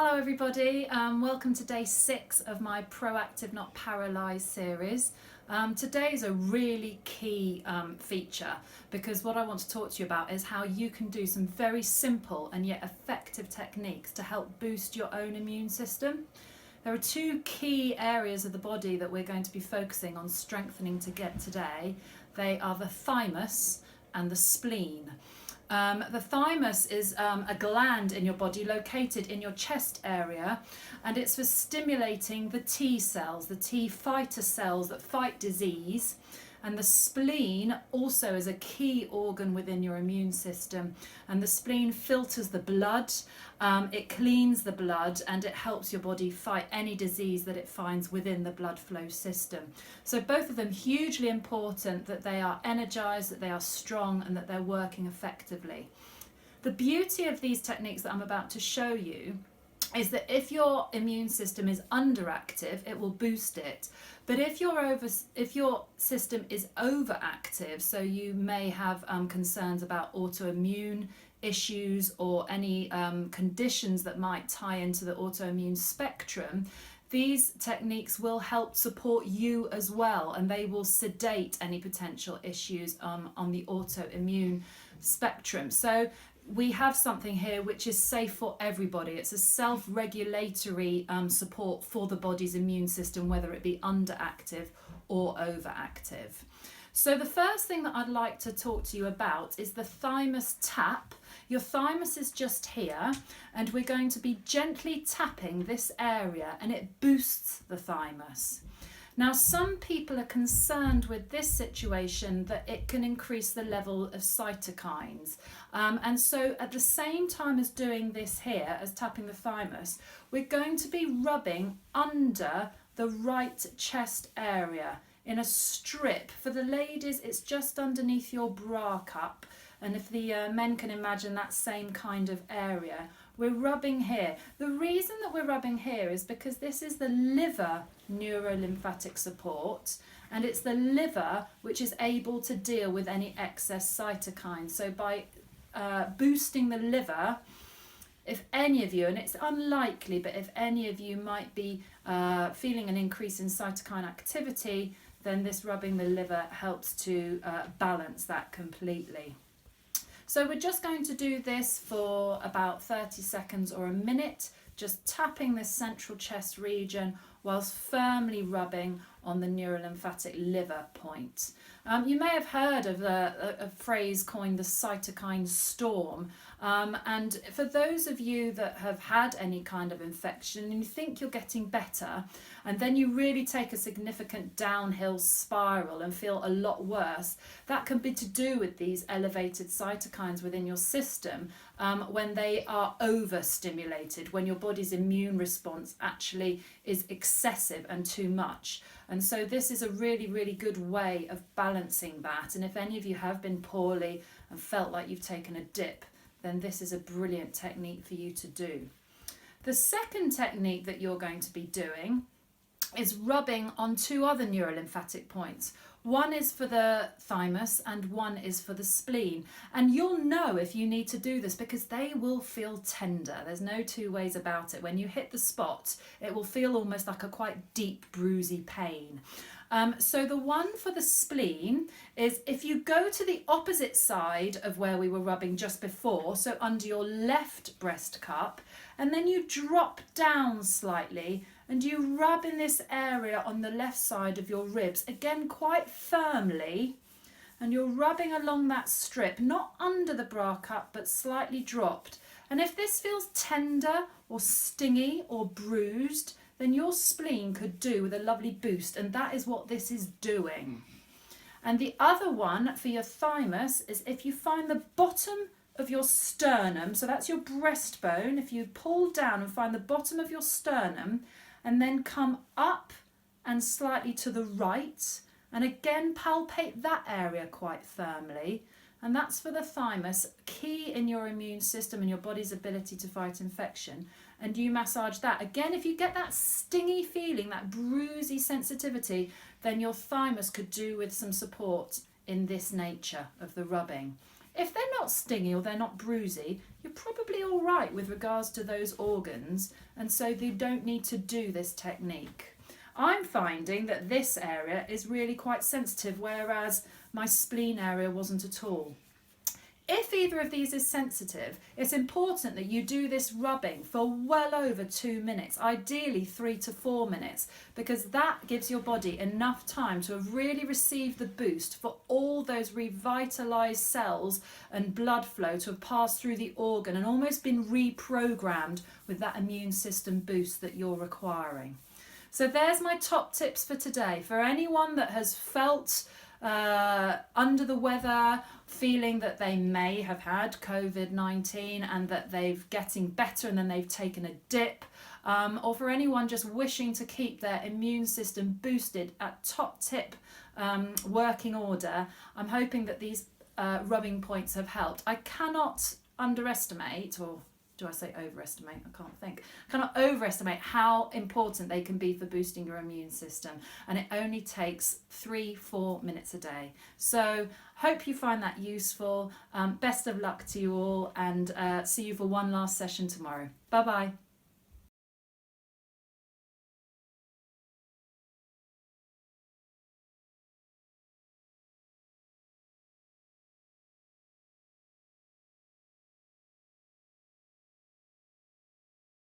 Hello everybody, welcome to day 6 of my Proactive Not Paralysed series. Today is a really key feature because what I want to talk to you about is how you can do some very simple and yet effective techniques to help boost your own immune system. There are two key areas of the body that we're going to be focusing on strengthening today. They are the thymus and the spleen. The thymus is a gland in your body located in your chest area, and it's for stimulating the T cells, the T fighter cells that fight disease. And the spleen also is a key organ within your immune system, and the spleen filters the blood, it cleans the blood, and it helps your body fight any disease that it finds within the blood flow system. So both of them hugely important, that they are energized, that they are strong, and that they're working effectively. The beauty of these techniques that I'm about to show you is that if your immune system is underactive, it will boost it. But if your system is overactive, so you may have concerns about autoimmune issues or any conditions that might tie into the autoimmune spectrum, these techniques will help support you as well, and they will sedate any potential issues on the autoimmune spectrum. So we have something here which is safe for everybody. It's a self-regulatory support for the body's immune system, whether it be underactive or overactive. So the first thing that I'd like to talk to you about is the thymus tap. Your thymus is just here, and we're going to be gently tapping this area, and it boosts the thymus. Now, some people are concerned with this situation that it can increase the level of cytokines. And so at the same time as doing this here, as tapping the thymus, we're going to be rubbing under the right chest area in a strip. For the ladies, it's just underneath your bra cup. And if the men can imagine that same kind of area, we're rubbing here. The reason that we're rubbing here is because this is the liver neurolymphatic support, and it's the liver which is able to deal with any excess cytokines. So by boosting the liver, if any of you, and it's unlikely, but if any of you might be feeling an increase in cytokine activity, then this rubbing the liver helps to balance that completely. So we're just going to do this for about 30 seconds or a minute, just tapping this central chest region whilst firmly rubbing on the neurolymphatic liver point. You may have heard of a phrase coined the cytokine storm. And for those of you that have had any kind of infection and you think you're getting better, and then you really take a significant downhill spiral and feel a lot worse, that can be to do with these elevated cytokines within your system when they are overstimulated, when your body's immune response actually is excessive and too much. And so this is a really, really good way of balancing that. And if any of you have been poorly and felt like you've taken a dip, then this is a brilliant technique for you to do. The second technique that you're going to be doing is rubbing on two other neurolymphatic points. One is for the thymus and one is for the spleen. And you'll know if you need to do this because they will feel tender. There's no two ways about it. When you hit the spot, it will feel almost like a quite deep, bruisey pain. So the one for the spleen is if you go to the opposite side of where we were rubbing just before, so under your left breast cup, and then you drop down slightly and you rub in this area on the left side of your ribs, again quite firmly, and you're rubbing along that strip, not under the bra cup, but slightly dropped. And if this feels tender or stingy or bruised, then your spleen could do with a lovely boost, and that is what this is doing. And the other one for your thymus is if you find the bottom of your sternum, so that's your breastbone, if you pull down and find the bottom of your sternum, and then come up and slightly to the right, and again palpate that area quite firmly, and that's for the thymus, key in your immune system and your body's ability to fight infection. And you massage that. Again, if you get that stingy feeling, that bruisey sensitivity, then your thymus could do with some support in this nature of the rubbing. If they're not stingy or they're not bruisey, you're probably all right with regards to those organs, and so you don't need to do this technique. I'm finding that this area is really quite sensitive, whereas my spleen area wasn't at all. If either of these is sensitive, it's important that you do this rubbing for well over 2 minutes, ideally 3 to 4 minutes, because that gives your body enough time to have really received the boost for all those revitalised cells and blood flow to have passed through the organ and almost been reprogrammed with that immune system boost that you're requiring. So there's my top tips for today. For anyone that has felt under the weather, feeling that they may have had COVID-19 and that they've getting better and then they've taken a dip, or for anyone just wishing to keep their immune system boosted at top tip working order, I'm hoping that these rubbing points have helped. I cannot underestimate, or do I say overestimate? I can't think. I cannot overestimate how important they can be for boosting your immune system. And it only takes 3-4 minutes a day. So hope you find that useful. Best of luck to you all, and see you for one last session tomorrow. Bye-bye.